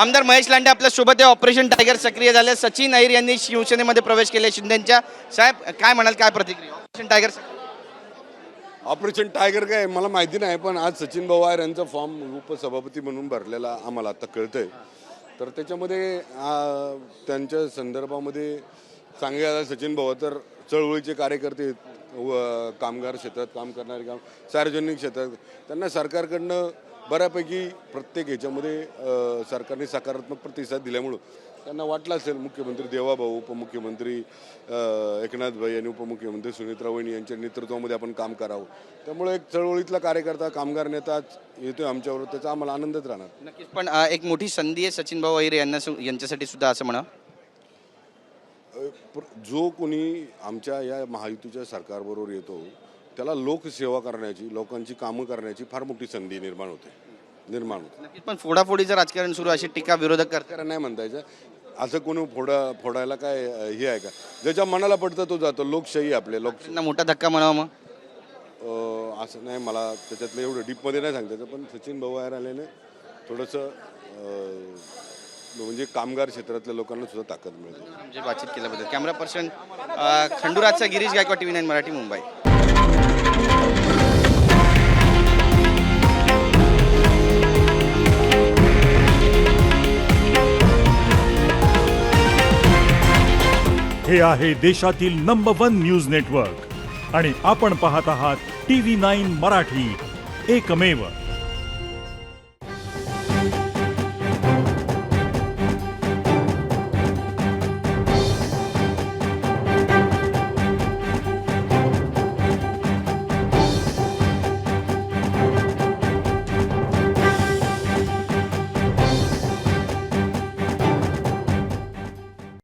आमदार महेश लांडे आपल्या सोबत आहे. ऑपरेशन टायगर सक्रिय झाले. सचिन अहिर यांनी शिवसेनेमध्ये प्रवेश केले शिंदेच्या. साहेब काय म्हणाल, काय प्रतिक्रिया ऑपरेशन टायगर? ऑपरेशन टायगर काय मला माहिती नाही, पण आज सचिन भाऊ अहिर यांचा फॉर्म उपसभापती म्हणून भरलेला आम्हाला आता कळतंय. तर त्याच्यामध्ये त्यांच्या संदर्भामध्ये सांगायला सचिन भाऊ तर चळवळीचे कार्यकर्ते आहेत, कामगार क्षेत्रात काम करणारे, सार्वजनिक क्षेत्रात, त्यांना सरकारकडनं बऱ्यापैकी प्रत्येक ह्याच्यामध्ये सरकारने सकारात्मक प्रतिसाद दिल्यामुळं त्यांना वाटलं असेल मुख्यमंत्री देवाभाऊ, उपमुख्यमंत्री एकनाथ भाई आणि उपमुख्यमंत्री सुनीत्रा वहिनी यांच्या नेतृत्वामध्ये आपण काम करावं. त्यामुळे एक चळवळीतला कार्यकर्ता, कामगार नेता येतोय आमच्यावर, त्याचा आम्हाला आनंदच राहणार. नक्कीच, पण एक मोठी संधी आहे सचिन भाऊ अहिर यांच्यासाठी सुद्धा असं म्हणा. जो कोणी आमच्या या महायुतीच्या सरकारबरोबर येतो त्याला लोकसेवा करण्याची, लोकांची कामं करण्याची फार मोठी संधी निर्माण होते. नक्कीच, पण फोडाफोडीचं राजकारण सुरू, अशी टीका विरोधक करतात. नाही म्हणता यायचं, असं कोणी फोडायला काय हे आहे का? ज्याच्या मनाला पडतं तो जातो. लोकशाही आपले त्यांना मोठा धक्का म्हणावा मग. असं नाही, मला त्याच्यातलं एवढं डीपमध्ये नाही सांगता येतं, पण सचिन भाऊ अहिर आल्याने थोडंसं म्हणजे कामगार क्षेत्रातल्या लोकांना सुद्धा ताकद मिळते. म्हणजे बातचीत केल्याबद्दल कॅमेरा पर्सन खंडूराजचा गिरीश गायकवाड, TV9 मराठी, मुंबई. हे आहे देशातील नंबर 1 न्यूज नेटवर्क आणि आपण पाहत आहात TV9 मराठी, एकमेव.